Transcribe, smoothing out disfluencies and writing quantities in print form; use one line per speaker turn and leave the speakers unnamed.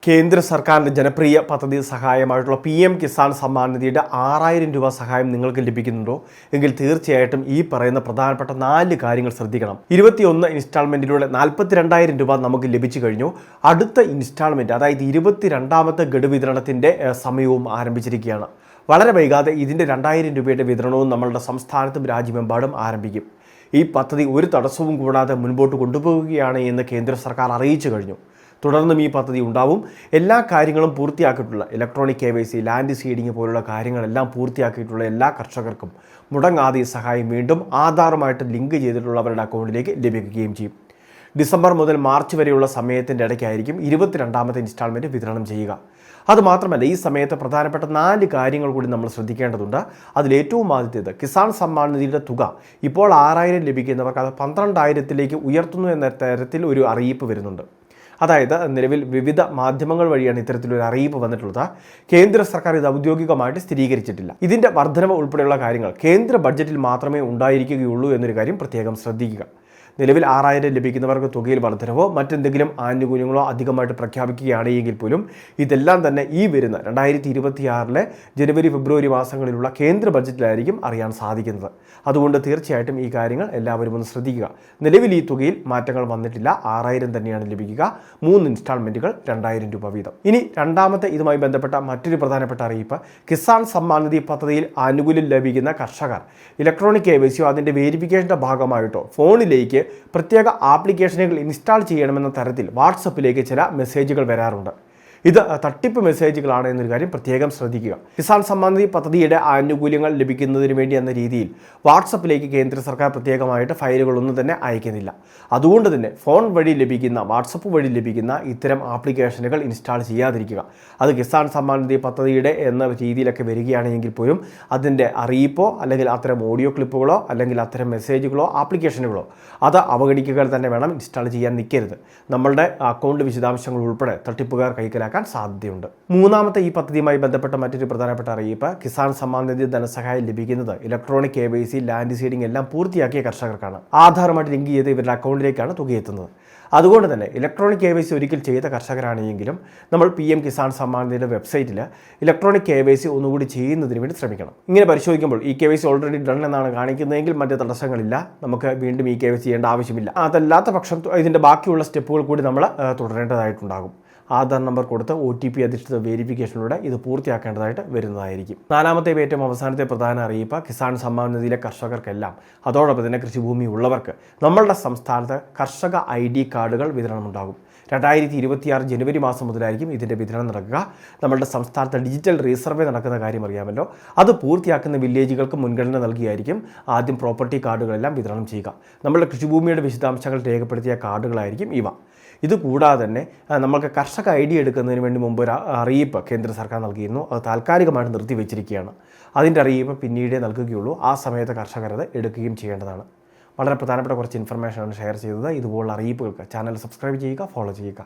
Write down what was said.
കേന്ദ്ര സർക്കാരിൻ്റെ ജനപ്രിയ പദ്ധതി സഹായമായിട്ടുള്ള PM കിസാൻ സമ്മാൻ നിധിയുടെ 6000 രൂപ സഹായം നിങ്ങൾക്ക് ലഭിക്കുന്നുണ്ടോ എങ്കിൽ തീർച്ചയായിട്ടും ഈ പറയുന്ന പ്രധാനപ്പെട്ട 4 കാര്യങ്ങൾ ശ്രദ്ധിക്കണം. 21 ഇൻസ്റ്റാൾമെൻറ്റിലൂടെ 42,000 രൂപ നമുക്ക് ലഭിച്ചു കഴിഞ്ഞു. അടുത്ത ഇൻസ്റ്റാൾമെൻറ്റ്, അതായത് 22ാമത്തെ ഗഡു വിതരണത്തിൻ്റെ സമയവും ആരംഭിച്ചിരിക്കുകയാണ്. വളരെ വൈകാതെ ഇതിൻ്റെ 2000 രൂപയുടെ വിതരണവും നമ്മളുടെ സംസ്ഥാനത്തും രാജ്യമെമ്പാടും ആരംഭിക്കും. ഈ പദ്ധതി ഒരു തടസ്സവും കൂടാതെ മുൻപോട്ട് കൊണ്ടുപോവുകയാണ് എന്ന് കേന്ദ്ര സർക്കാർ അറിയിച്ചു കഴിഞ്ഞു. തുടർന്നും ഈ പദ്ധതി ഉണ്ടാവും. എല്ലാ കാര്യങ്ങളും പൂർത്തിയാക്കിയിട്ടുള്ള ഇലക്ട്രോണിക് KYC, ലാൻഡ് സീഡിംഗ് പോലുള്ള കാര്യങ്ങളെല്ലാം പൂർത്തിയാക്കിയിട്ടുള്ള എല്ലാ കർഷകർക്കും മുടങ്ങാതെ ഈ സഹായം വീണ്ടും ആധാറുമായിട്ട് ലിങ്ക് ചെയ്തിട്ടുള്ളവരുടെ അക്കൗണ്ടിലേക്ക് ലഭിക്കുകയും ചെയ്യും. ഡിസംബർ മുതൽ മാർച്ച് വരെയുള്ള സമയത്തിൻ്റെ ഇടയ്ക്കായിരിക്കും 22ാമത്തെ ഇൻസ്റ്റാൾമെൻറ്റ് വിതരണം ചെയ്യുക. അതുമാത്രമല്ല, ഈ സമയത്ത് പ്രധാനപ്പെട്ട 4 കാര്യങ്ങൾ കൂടി നമ്മൾ ശ്രദ്ധിക്കേണ്ടതുണ്ട്. അതിലേറ്റവും ആദ്യത്തേത്, കിസാൻ സമ്മാൻ നിധിയുടെ തുക ഇപ്പോൾ 6000 ലഭിക്കുന്നവർക്ക് അത് 12,000ത്തിലേക്ക് ഉയർത്തുന്നു എന്ന തരത്തിൽ ഒരു അറിയിപ്പ് വരുന്നുണ്ട്. അതായത് നിലവിൽ വിവിധ മാധ്യമങ്ങൾ വഴിയാണ് ഇത്തരത്തിലൊരു അറിയിപ്പ് വന്നിട്ടുള്ളത്. കേന്ദ്ര സർക്കാർ ഇത് ഔദ്യോഗികമായിട്ട് സ്ഥിരീകരിച്ചിട്ടില്ല. ഇതിൻ്റെ വർധനവ് ഉൾപ്പെടെയുള്ള കാര്യങ്ങൾ കേന്ദ്ര ബഡ്ജറ്റിൽ മാത്രമേ ഉണ്ടായിരിക്കുകയുള്ളൂ എന്നൊരു കാര്യം പ്രത്യേകം ശ്രദ്ധിക്കുക. നിലവിൽ 6000 ലഭിക്കുന്നവർക്ക് തുകയിൽ വർധനവോ മറ്റെന്തെങ്കിലും ആനുകൂല്യങ്ങളോ അധികമായിട്ട് പ്രഖ്യാപിക്കുകയാണെങ്കിൽ പോലും ഇതെല്ലാം തന്നെ ഈ വരുന്ന 2026 ജനുവരി ഫെബ്രുവരി മാസങ്ങളിലുള്ള കേന്ദ്ര ബഡ്ജറ്റിലായിരിക്കും അറിയാൻ സാധിക്കുന്നത്. അതുകൊണ്ട് തീർച്ചയായിട്ടും ഈ കാര്യങ്ങൾ എല്ലാവരും ഒന്ന് ശ്രദ്ധിക്കുക. നിലവിൽ ഈ തുകയിൽ മാറ്റങ്ങൾ വന്നിട്ടില്ല. 6000 തന്നെയാണ് ലഭിക്കുക. 3 ഇൻസ്റ്റാൾമെൻറ്റുകൾ 2000 രൂപ വീതം. ഇനി രണ്ടാമത്തെ ഇതുമായി ബന്ധപ്പെട്ട മറ്റൊരു പ്രധാനപ്പെട്ട അറിയിപ്പ്, കിസാൻ സമ്മാൻ നിധി പദ്ധതിയിൽ ആനുകൂല്യം ലഭിക്കുന്ന കർഷകർ ഇലക്ട്രോണിക് KYCയോ അതിൻ്റെ വേരിഫിക്കേഷൻ്റെ ഭാഗമായിട്ടോ ഫോണിലേക്ക് പ്രത്യേക ആപ്ലിക്കേഷനുകൾ ഇൻസ്റ്റാൾ ചെയ്യണമെന്ന തരത്തിൽ വാട്സപ്പിലേക്ക് ചില മെസ്സേജുകൾ വരാറുണ്ട്. ഇത് തട്ടിപ്പ് മെസ്സേജുകളാണ് എന്നൊരു കാര്യം പ്രത്യേകം ശ്രദ്ധിക്കുക. കിസാൻ സമ്മാൻ നിധി പദ്ധതിയുടെ ആനുകൂല്യങ്ങൾ ലഭിക്കുന്നതിന് വേണ്ടി എന്ന രീതിയിൽ വാട്സപ്പിലേക്ക് കേന്ദ്ര സർക്കാർ പ്രത്യേകമായിട്ട് ഫയലുകളൊന്നും തന്നെ അയക്കുന്നില്ല. അതുകൊണ്ട് തന്നെ ഫോൺ വഴി ലഭിക്കുന്ന, വാട്സപ്പ് വഴി ലഭിക്കുന്ന ഇത്തരം ആപ്ലിക്കേഷനുകൾ ഇൻസ്റ്റാൾ ചെയ്യാതിരിക്കുക. അത് കിസാൻ സമ്മാൻ നിധി പദ്ധതിയുടെ എന്ന രീതിയിലൊക്കെ വരികയാണെങ്കിൽ പോലും അതിൻ്റെ അറിയിപ്പോ അല്ലെങ്കിൽ അത്തരം ഓഡിയോ ക്ലിപ്പുകളോ അല്ലെങ്കിൽ അത്തരം മെസ്സേജുകളോ ആപ്ലിക്കേഷനുകളോ അത് അവഗണിക്കുക തന്നെ വേണം. ഇൻസ്റ്റാൾ ചെയ്യാൻ നിൽക്കരുത്. നമ്മളുടെ അക്കൗണ്ട് വിശദാംശങ്ങൾ ഉൾപ്പെടെ തട്ടിപ്പുകാർ കൈക്കലാക്കാൻ സാധ്യതയുണ്ട്. മൂന്നാമത്തെ ഈ പദ്ധതിയുമായി ബന്ധപ്പെട്ട മറ്റൊരു പ്രധാനപ്പെട്ട അറിയിപ്പ്, കിസാൻ സമ്മാൻ നിധി ധനസഹായം ലഭിക്കുന്നത് ഇലക്ട്രോണിക് KYC, ലാൻഡ് സീഡിംഗ് എല്ലാം പൂർത്തിയാക്കിയ കർഷകർക്കാണ്. ആധാറുമായിട്ട് ലിങ്ക് ചെയ്ത് ഇവരുടെ അക്കൗണ്ടിലേക്കാണ് തുക എത്തുന്നത്. അതുകൊണ്ട് തന്നെ ഇലക്ട്രോണിക് KYC ഒരിക്കൽ ചെയ്ത കർഷകരാണെങ്കിലും നമ്മൾ PM കിസാൻ സമ്മാൻ നിധിയുടെ വെബ്സൈറ്റിൽ ഇലക്ട്രോണിക് KYC ഒന്നുകൂടി ചെയ്യുന്നതിന് വേണ്ടി ശ്രമിക്കണം. ഇങ്ങനെ പരിശോധിക്കുമ്പോൾ ഈ KYC ഓൾറെഡി ഡൺ എന്നാണ് കാണിക്കുന്നതെങ്കിൽ മറ്റ് തടസ്സങ്ങളില്ല, നമുക്ക് വീണ്ടും ഈ KYC ചെയ്യേണ്ട ആവശ്യമില്ല. അതല്ലാത്ത പക്ഷം ഇതിൻ്റെ ബാക്കിയുള്ള സ്റ്റെപ്പുകൾ കൂടി നമ്മൾ തുടരേണ്ടതായിട്ടുണ്ടാകും. ആധാർ നമ്പർ കൊടുത്ത് OTP അധിഷ്ഠിത വേരിഫിക്കേഷനിലൂടെ ഇത് പൂർത്തിയാക്കേണ്ടതായിട്ട് വരുന്നതായിരിക്കും. നാലാമത്തെ ഏറ്റവും അവസാനത്തെ പ്രധാന അറിയിപ്പ്, കിസാൻ സമ്മാൻ നിധിയിലെ കർഷകർക്കെല്ലാം അതോടൊപ്പം തന്നെ കൃഷിഭൂമി ഉള്ളവർക്ക് നമ്മളുടെ സംസ്ഥാനത്ത് കർഷക ID കാർഡുകൾ വിതരണമുണ്ടാകും. 2026 ജനുവരി മാസം മുതലായിരിക്കും ഇതിൻ്റെ വിതരണം നടക്കുക. നമ്മളുടെ സംസ്ഥാനത്ത് ഡിജിറ്റൽ റീസർവേ നടക്കുന്ന കാര്യം അറിയാമല്ലോ. അത് പൂർത്തിയാക്കുന്ന വില്ലേജുകൾക്ക് മുൻഗണന നൽകിയായിരിക്കും ആദ്യം പ്രോപ്പർട്ടി കാർഡുകളെല്ലാം വിതരണം ചെയ്യുക. നമ്മളുടെ കൃഷിഭൂമിയുടെ വിശദാംശങ്ങൾ രേഖപ്പെടുത്തിയ കാർഡുകളായിരിക്കും ഇവ. ഇതുകൂടാതെ തന്നെ നമുക്ക് കർഷക ID എടുക്കുന്നതിന് വേണ്ടി മുമ്പ് ഒരു അറിയിപ്പ് കേന്ദ്ര സർക്കാർ നൽകിയിരുന്നു. അത് താൽക്കാലികമായിട്ട് നിർത്തിവെച്ചിരിക്കുകയാണ്. അതിൻ്റെ അറിയിപ്പ് പിന്നീടേ നൽകുകയുള്ളൂ. ആ സമയത്ത് കർഷകരത് എടുക്കുകയും ചെയ്യേണ്ടതാണ്. വളരെ പ്രധാനപ്പെട്ട കുറച്ച് ഇൻഫർമേഷനാണ് ഷെയർ ചെയ്തത്. ഇതുപോലുള്ള അറിയിപ്പുകൾക്ക് ചാനൽ സബ്സ്ക്രൈബ് ചെയ്യുക, ഫോളോ ചെയ്യുക.